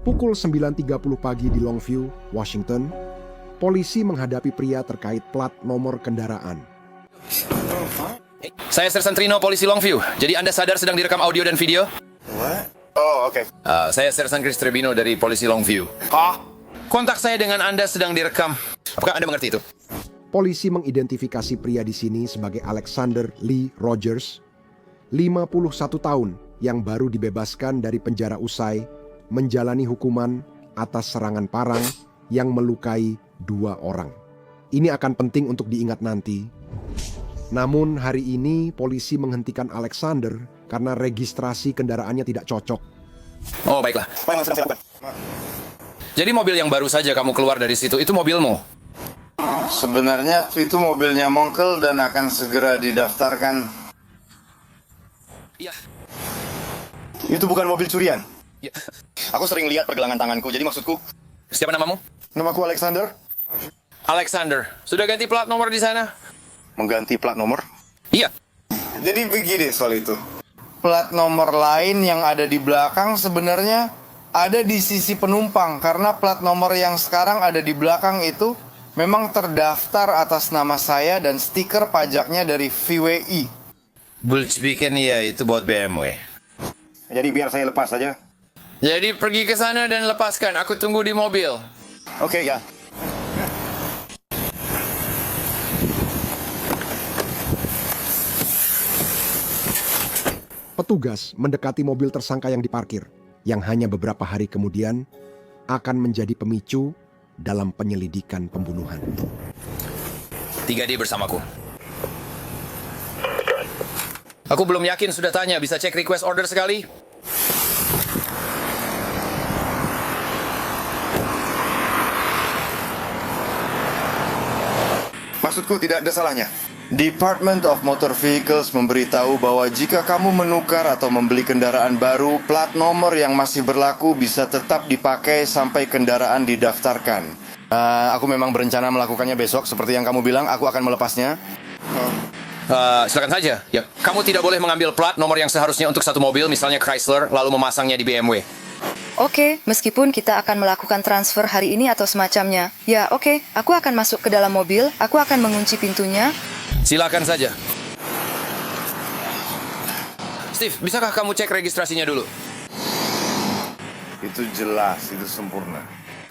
Pukul 9.30 pagi di Longview, Washington, polisi menghadapi pria terkait plat nomor kendaraan. Saya Sersan Trino, polisi Longview. Jadi Anda sadar sedang direkam audio dan video? What? Oh, oke. Saya Sersan Chris Trebino dari polisi Longview. Kontak saya dengan Anda sedang direkam. Apakah Anda mengerti itu? Polisi mengidentifikasi pria di sini sebagai Alexander Lee Rogers, 51 tahun, yang baru dibebaskan dari penjara usai menjalani hukuman atas serangan parang yang melukai 2 orang. Ini akan penting untuk diingat nanti. Namun hari ini polisi menghentikan Alexander karena registrasi kendaraannya tidak cocok. Oh, baiklah. Apa yang sedang saya lakukan? Jadi mobil yang baru saja kamu keluar dari situ, itu mobilmu? Sebenarnya itu mobilnya Mongkel dan akan segera didaftarkan. Iya. Itu bukan mobil curian. Ya. Aku sering lihat pergelangan tanganku, jadi maksudku... Siapa namamu? Namaku Alexander. Alexander. Sudah ganti plat nomor di sana? Mengganti plat nomor? Iya. Jadi begini soal itu. Plat nomor lain yang ada di belakang sebenarnya ada di sisi penumpang. Karena plat nomor yang sekarang ada di belakang itu memang terdaftar atas nama saya dan stiker pajaknya dari VWI. Bulchbiken, ya, itu buat BMW. Jadi biar saya lepas saja. Jadi pergi ke sana dan lepaskan. Aku tunggu di mobil. Oke, ya. Petugas mendekati mobil tersangka yang diparkir, yang hanya beberapa hari kemudian akan menjadi pemicu dalam penyelidikan pembunuhan. 3D bersamaku. Aku belum yakin, sudah tanya. Bisa cek request order sekali? Maksudku tidak ada salahnya. Department of Motor Vehicles memberitahu bahwa jika kamu menukar atau membeli kendaraan baru, plat nomor yang masih berlaku bisa tetap dipakai sampai kendaraan didaftarkan. Aku memang berencana melakukannya besok, seperti yang kamu bilang, aku akan melepasnya. Silakan saja. Ya, kamu tidak boleh mengambil plat nomor yang seharusnya untuk satu mobil, misalnya Chrysler, lalu memasangnya di BMW. Oke, meskipun kita akan melakukan transfer hari ini atau semacamnya. Ya, oke, aku akan masuk ke dalam mobil, aku akan mengunci pintunya. Silakan saja. Steve, bisakah kamu cek registrasinya dulu? Itu jelas, itu sempurna.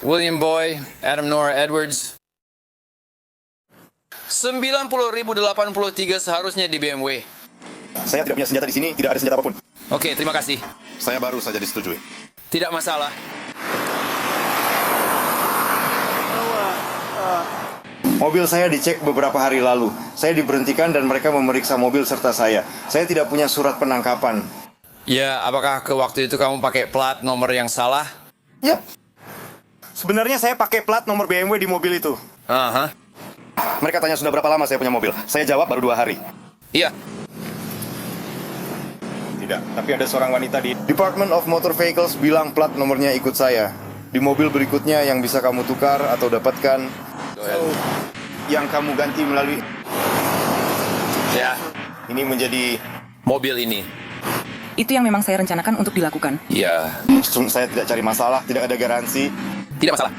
William Boy, Adam Nora Edwards. 90.083 seharusnya di BMW. Saya tidak punya senjata di sini, tidak ada senjata apapun. Oke, terima kasih. Saya baru saja disetujui. Tidak masalah. Mobil saya dicek beberapa hari lalu. Saya diberhentikan dan mereka memeriksa mobil serta saya. Saya tidak punya surat penangkapan. Ya, apakah ke waktu itu kamu pakai plat nomor yang salah? Ya, Sebenarnya saya pakai plat nomor BMW di mobil itu. Aha. Mereka tanya sudah berapa lama saya punya mobil. Saya jawab baru 2 hari. Iya. Tidak, tapi ada seorang wanita di... Department of Motor Vehicles bilang plat nomornya ikut saya. Di mobil berikutnya yang bisa kamu tukar atau dapatkan, yang kamu ganti melalui... Ya, Ini menjadi... mobil ini. Itu yang memang saya rencanakan untuk dilakukan. Ya, Saya tidak cari masalah, tidak ada garansi. tidak masalah.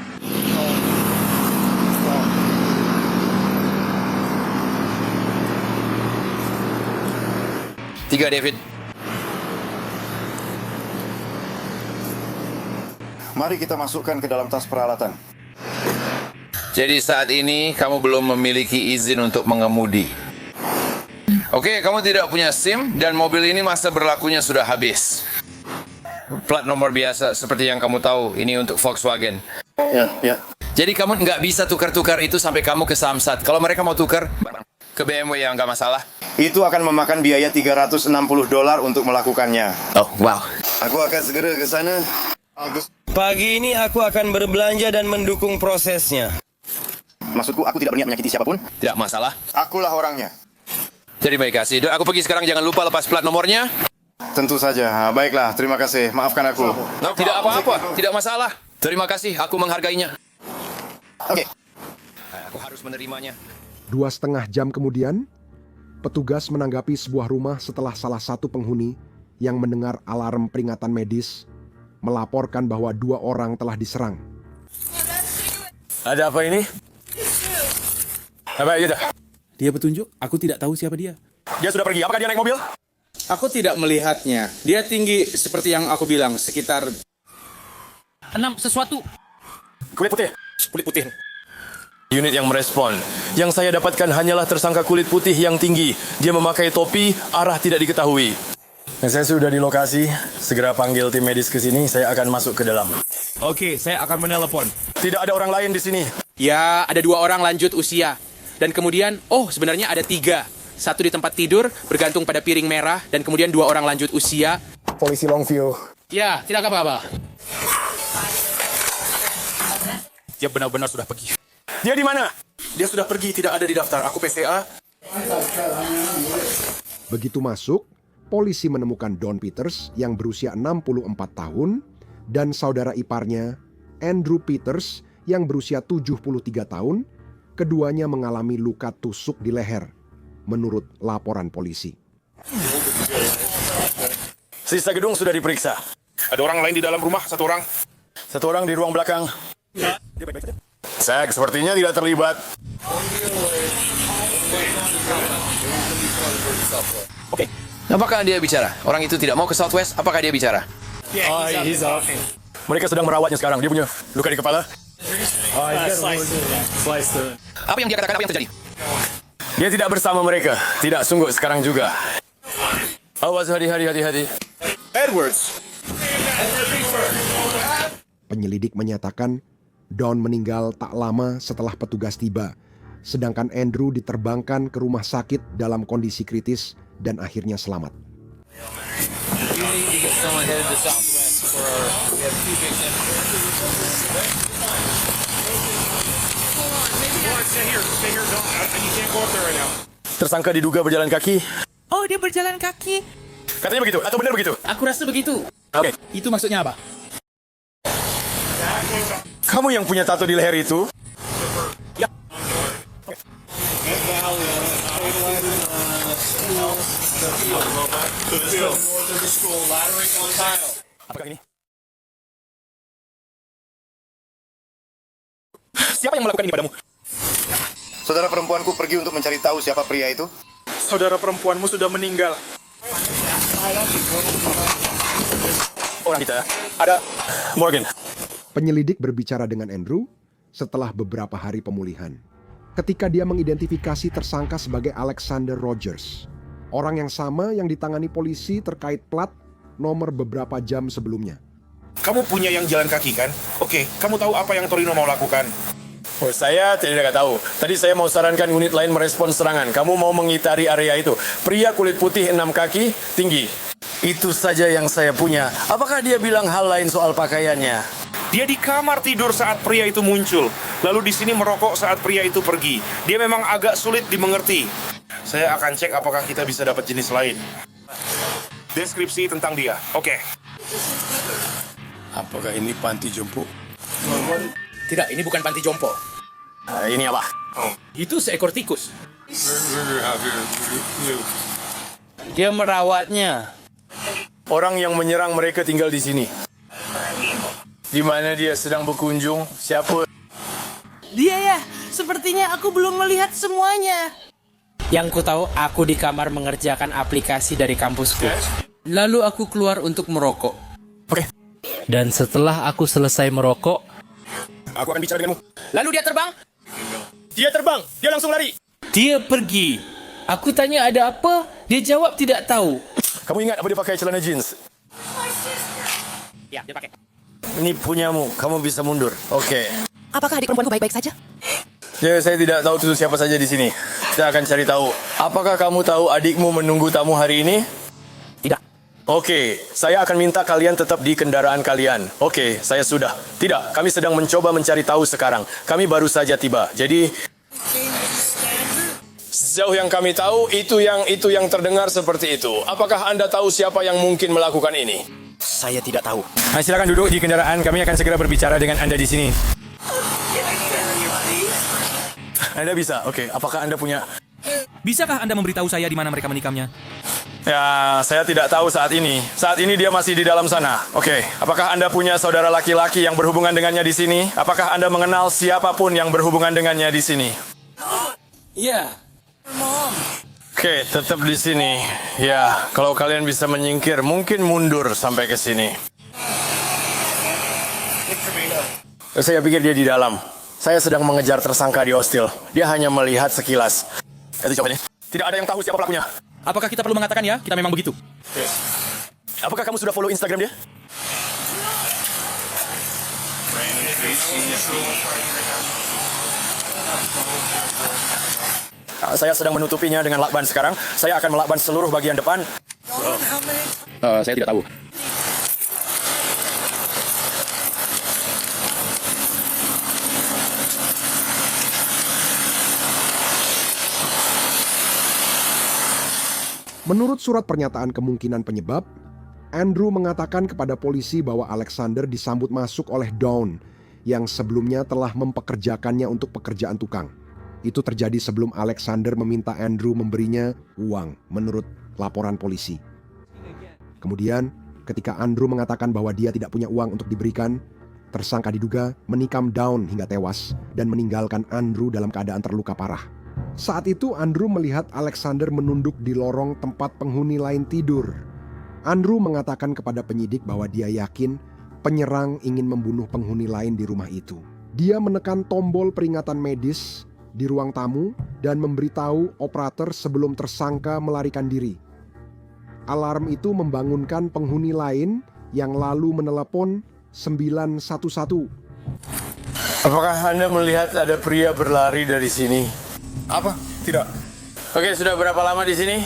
Tiga, David. Mari kita masukkan ke dalam tas peralatan. Jadi saat ini kamu belum memiliki izin untuk mengemudi. Oke, kamu tidak punya SIM dan mobil ini masa berlakunya sudah habis. Plat nomor biasa seperti yang kamu tahu, ini untuk Volkswagen. Ya. Jadi kamu nggak bisa tukar-tukar itu sampai kamu ke Samsat. Kalau mereka mau tukar ke BMW ya nggak masalah. Itu akan memakan biaya $360 untuk melakukannya. Oh, wow. Aku akan segera ke sana. Pagi ini aku akan berbelanja dan mendukung prosesnya. Maksudku, aku tidak berniat menyakiti siapapun. Tidak masalah. Akulah orangnya. Jadi baik kasih. Aku pergi sekarang, jangan lupa lepas plat nomornya. Tentu saja. Baiklah, terima kasih. Maafkan aku. Tidak apa-apa, tidak masalah. Terima kasih, aku menghargainya. Oke. Aku harus menerimanya. 2,5 jam kemudian, petugas menanggapi sebuah rumah setelah salah satu penghuni yang mendengar alarm peringatan medis melaporkan bahwa 2 orang telah diserang. Ada apa ini? Apa itu? Dia petunjuk, aku tidak tahu siapa dia. Dia sudah pergi. Apakah dia naik mobil? Aku tidak melihatnya. Dia tinggi seperti yang aku bilang, sekitar 6 sesuatu. Kulit putih. Kulit putih. Unit yang merespon. Yang saya dapatkan hanyalah tersangka kulit putih yang tinggi. Dia memakai topi, arah tidak diketahui. Nah, saya sudah di lokasi. Segera panggil tim medis ke sini. Saya akan masuk ke dalam. Oke, saya akan menelepon. Tidak ada orang lain di sini. Ya, ada 2 orang lanjut usia. Dan kemudian, sebenarnya ada 3. 1 di tempat tidur, bergantung pada piring merah, dan kemudian 2 orang lanjut usia. Polisi Longview. Ya, tidak apa-apa. Dia benar-benar sudah pergi. Dia di mana? Dia sudah pergi, tidak ada di daftar. Aku PCA. Begitu masuk, polisi menemukan Don Peters yang berusia 64 tahun dan saudara iparnya, Andrew Peters, yang berusia 73 tahun. Keduanya mengalami luka tusuk di leher, menurut laporan polisi. Sisa gedung sudah diperiksa. Ada orang lain di dalam rumah, 1 orang. 1 orang di ruang belakang. Saya sepertinya tidak terlibat. Oke. Apakah dia bicara? Orang itu tidak mau ke Southwest, apakah dia bicara? Mereka sedang merawatnya sekarang. Dia punya luka di kepala. Apa yang dia katakan, apa yang terjadi? Dia tidak bersama mereka. Tidak, sungguh sekarang juga. Awas, hati-hati. Edwards. Penyelidik menyatakan Don meninggal tak lama setelah petugas tiba, sedangkan Andrew diterbangkan ke rumah sakit dalam kondisi kritis dan akhirnya selamat. Tersangka diduga berjalan kaki. Oh, dia berjalan kaki. Katanya begitu, atau benar begitu? Aku rasa begitu. Oke. Itu maksudnya apa? Kamu yang punya tato di leher itu? Ya. Apakah ini? Siapa yang melakukan ini padamu? Saudara perempuanku pergi untuk mencari tahu siapa pria itu. Saudara perempuanmu sudah meninggal. Orang kita ada Morgan. Penyelidik berbicara dengan Andrew setelah beberapa hari pemulihan. Ketika dia mengidentifikasi tersangka sebagai Alexander Rogers, orang yang sama yang ditangani polisi terkait plat nomor beberapa jam sebelumnya. Kamu punya yang jalan kaki kan? Oke, kamu tahu apa yang Torino mau lakukan? Oh, saya tidak tahu. Tadi saya mau sarankan unit lain merespons serangan. Kamu mau mengitari area itu. Pria kulit putih 6 kaki, tinggi. Itu saja yang saya punya. Apakah dia bilang hal lain soal pakaiannya? Dia di kamar tidur saat pria itu muncul. Lalu di sini merokok saat pria itu pergi. Dia memang agak sulit dimengerti. Saya akan cek apakah kita bisa dapat jenis lain. Deskripsi tentang dia. Oke. Apakah ini panti jompo? Tidak, ini bukan panti jompo. Ini apa? Itu seekor tikus. Dia merawatnya. Orang yang menyerang mereka tinggal di sini. Di mana dia sedang berkunjung? Siapa? Dia ya, sepertinya aku belum melihat semuanya. Yang ku tahu, aku di kamar mengerjakan aplikasi dari kampusku. Lalu aku keluar untuk merokok. Oke. Dan setelah aku selesai merokok, Aku akan bicara denganmu. Lalu dia terbang? Dia terbang. Dia langsung lari. dia pergi. Aku tanya ada apa, dia jawab tidak tahu. Kamu ingat apa dia pakai celana jeans? Ya, dia pakai. Ini punyamu. Kamu bisa mundur. Oke. Apakah adik perempuanku baik-baik saja? Ya, saya tidak tahu itu siapa saja di sini. Saya akan cari tahu. Apakah kamu tahu adikmu menunggu tamu hari ini? Tidak. Oke, saya akan minta kalian tetap di kendaraan kalian. Oke, saya sudah. Tidak, kami sedang mencoba mencari tahu sekarang. Kami baru saja tiba. Jadi sejauh yang kami tahu, itu yang terdengar seperti itu. Apakah Anda tahu siapa yang mungkin melakukan ini? Saya tidak tahu. Nah, silakan duduk di kendaraan. Kami akan segera berbicara dengan Anda di sini. Anda bisa. Oke, apakah Anda punya... Bisakah Anda memberitahu saya di mana mereka menikamnya? Ya, saya tidak tahu saat ini. Saat ini dia masih di dalam sana. Oke, apakah Anda punya saudara laki-laki yang berhubungan dengannya di sini? Apakah Anda mengenal siapapun yang berhubungan dengannya di sini? Iya. Oke, tetap di sini. Ya, kalau kalian bisa menyingkir, mungkin mundur sampai ke sini. Saya pikir dia di dalam. Saya sedang mengejar tersangka di hostel. Dia hanya melihat sekilas. Itu jawabannya. Tidak ada yang tahu siapa pelakunya. Apakah kita perlu mengatakan ya? Kita memang begitu. Apakah kamu sudah follow Instagram dia? Saya sedang menutupinya dengan lakban sekarang. Saya akan melakban seluruh bagian depan. Saya tidak tahu. Menurut surat pernyataan kemungkinan penyebab, Andrew mengatakan kepada polisi bahwa Alexander disambut masuk oleh Dawn yang sebelumnya telah mempekerjakannya untuk pekerjaan tukang. Itu terjadi sebelum Alexander meminta Andrew memberinya uang menurut laporan polisi. Kemudian, ketika Andrew mengatakan bahwa dia tidak punya uang untuk diberikan, tersangka diduga menikam Dawn hingga tewas dan meninggalkan Andrew dalam keadaan terluka parah. Saat itu Andrew melihat Alexander menunduk di lorong tempat penghuni lain tidur. Andrew mengatakan kepada penyidik bahwa dia yakin penyerang ingin membunuh penghuni lain di rumah itu. Dia menekan tombol peringatan medis di ruang tamu dan memberitahu operator sebelum tersangka melarikan diri. Alarm itu membangunkan penghuni lain yang lalu menelepon 911. Apakah Anda melihat ada pria berlari dari sini? Apa? Tidak. Oke, sudah berapa lama di sini?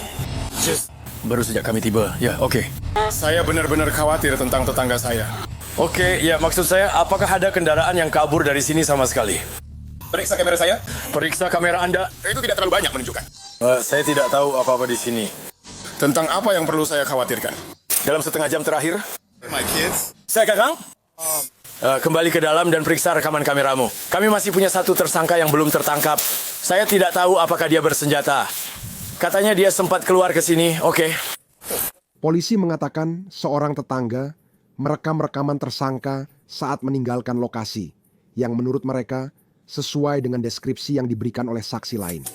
Baru sejak kami tiba. Ya, oke. Saya benar-benar khawatir tentang tetangga saya. Oke, ya maksud saya, apakah ada kendaraan yang kabur dari sini sama sekali? Periksa kamera saya. Periksa kamera Anda. Itu tidak terlalu banyak menunjukkan. Saya tidak tahu apa-apa di sini. Tentang apa yang perlu saya khawatirkan? Dalam setengah jam terakhir, My kids. saya kakang. Kembali ke dalam dan periksa rekaman kameramu. Kami masih punya satu tersangka yang belum tertangkap. Saya tidak tahu apakah dia bersenjata. Katanya dia sempat keluar ke sini. Oke. Polisi mengatakan seorang tetangga merekam rekaman tersangka saat meninggalkan lokasi, yang menurut mereka sesuai dengan deskripsi yang diberikan oleh saksi lain.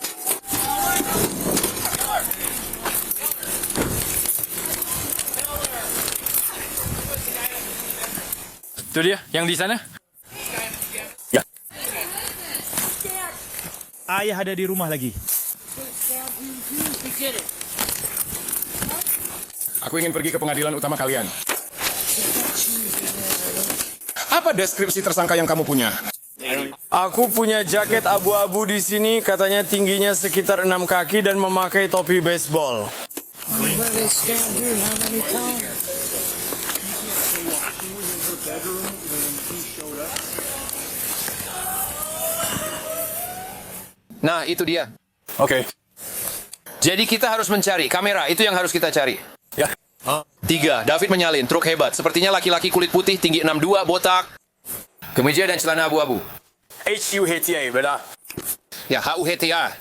Itu dia, yang di sana? Ya. Ayah ada di rumah lagi. Aku ingin pergi ke pengadilan utama kalian. Apa deskripsi tersangka yang kamu punya? Aku punya jaket abu-abu di sini, katanya tingginya sekitar 6 kaki dan memakai topi baseball. Nah, itu dia. Oke. Jadi kita harus mencari kamera, itu yang harus kita cari. Ya. 3. David menyalin, truk hebat. Sepertinya laki-laki kulit putih, tinggi 62, botak. Kemeja dan celana abu-abu. HUHTA, benar? Ya, HUHTA.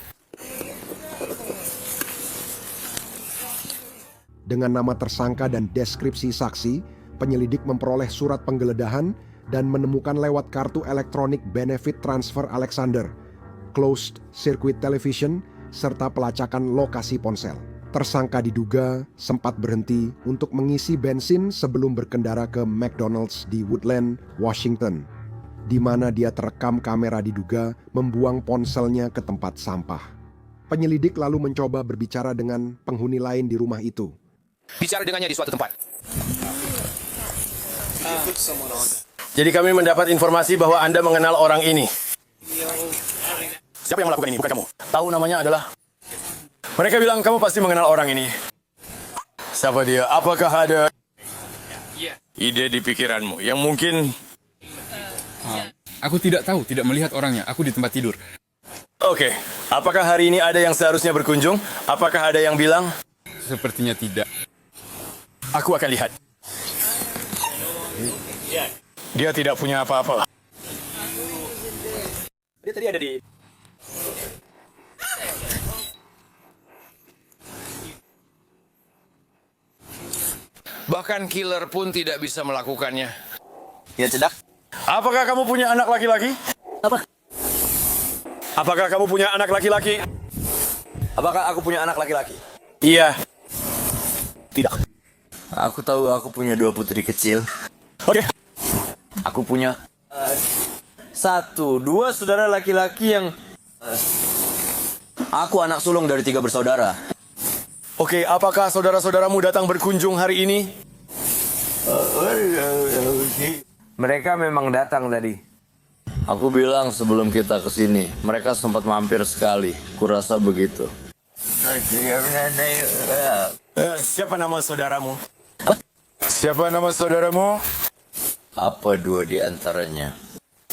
Dengan nama tersangka dan deskripsi saksi, penyelidik memperoleh surat penggeledahan dan menemukan lewat kartu elektronik benefit transfer Alexander, closed circuit television, serta pelacakan lokasi ponsel. Tersangka diduga sempat berhenti untuk mengisi bensin sebelum berkendara ke McDonald's di Woodland, Washington, di mana dia terekam kamera diduga membuang ponselnya ke tempat sampah. Penyelidik lalu mencoba berbicara dengan penghuni lain di rumah itu. Bicara dengannya di suatu tempat. Jadi kami mendapat informasi bahwa Anda mengenal orang ini. Siapa yang melakukan ini? Bukan kamu. Tahu namanya adalah... Mereka bilang kamu pasti mengenal orang ini. Siapa dia? Apakah ada ide di pikiranmu yang mungkin... Aku tidak tahu, tidak melihat orangnya. Aku di tempat tidur. Oke. Apakah hari ini ada yang seharusnya berkunjung? Apakah ada yang bilang? Sepertinya tidak. Aku akan lihat. Dia tidak punya apa-apa. Dia tadi ada di... Bahkan killer pun tidak bisa melakukannya. Ya, cedak. Apakah kamu punya anak laki-laki? Apa? Apakah kamu punya anak laki-laki? Apakah aku punya anak laki-laki? Iya. Tidak. Aku tahu aku punya 2 putri kecil. Oke. Aku punya 2 saudara laki-laki yang aku anak sulung dari 3 bersaudara. Oke, apakah saudara-saudaramu datang berkunjung hari ini? Mereka memang datang tadi. Aku bilang sebelum kita kesini, mereka sempat mampir sekali. Kurasa begitu. Siapa nama saudaramu? Siapa nama saudaramu? Apa 2 di antaranya?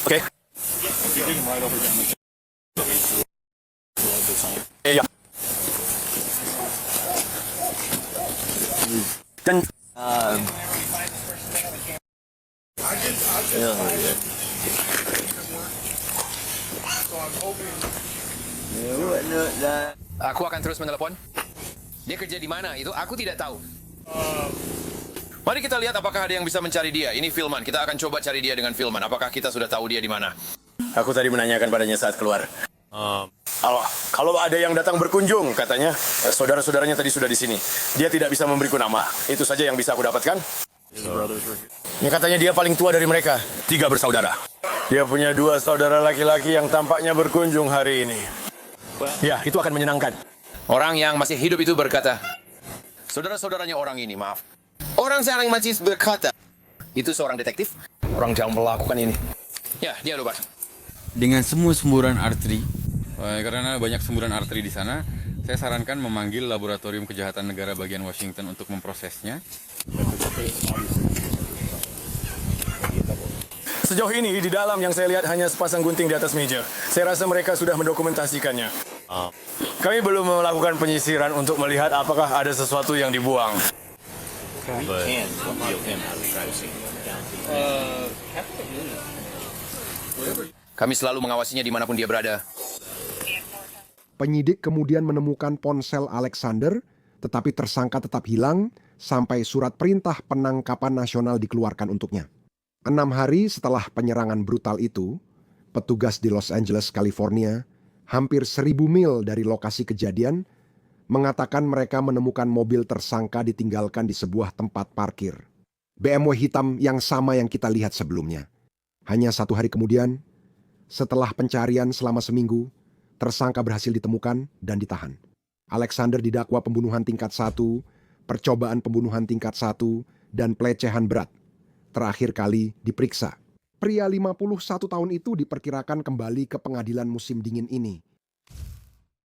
Oke. Iya. Dan Aku akan terus menelepon. Dia kerja di mana? Itu aku tidak tahu. Mari kita lihat apakah ada yang bisa mencari dia. Ini Filman. Kita akan coba cari dia dengan Filman. Apakah kita sudah tahu dia di mana? aku tadi menanyakan padanya saat keluar. Kalau ada yang datang berkunjung, katanya saudara-saudaranya tadi sudah di sini. Dia tidak bisa memberiku nama. Itu saja yang bisa aku dapatkan. Ya, katanya dia paling tua dari mereka. 3 bersaudara. Dia punya 2 saudara laki-laki yang tampaknya berkunjung hari ini. Ya, itu akan menyenangkan. Orang yang masih hidup itu berkata, saudara-saudaranya orang ini, maaf. Orang sekarang masih berkata, itu seorang detektif? Orang yang melakukan ini. Ya, dia lupa. Dengan semua semburan arteri, karena banyak semburan arteri di sana, saya sarankan memanggil Laboratorium Kejahatan Negara bagian Washington untuk memprosesnya. Sejauh ini di dalam yang saya lihat hanya sepasang gunting di atas meja. Saya rasa mereka sudah mendokumentasikannya. Kami belum melakukan penyisiran untuk melihat apakah ada sesuatu yang dibuang. Kami selalu mengawasinya dimanapun dia berada. Penyidik kemudian menemukan ponsel Alexander, tetapi tersangka tetap hilang sampai surat perintah penangkapan nasional dikeluarkan untuknya. 6 hari setelah penyerangan brutal itu, petugas di Los Angeles, California, hampir 1000 mil dari lokasi kejadian, mengatakan mereka menemukan mobil tersangka ditinggalkan di sebuah tempat parkir. BMW hitam yang sama yang kita lihat sebelumnya. Hanya 1 hari kemudian, setelah pencarian selama seminggu, tersangka berhasil ditemukan dan ditahan. Alexander didakwa pembunuhan tingkat 1, percobaan pembunuhan tingkat 1, dan pelecehan berat. Terakhir kali diperiksa. Pria 51 tahun itu diperkirakan kembali ke pengadilan musim dingin ini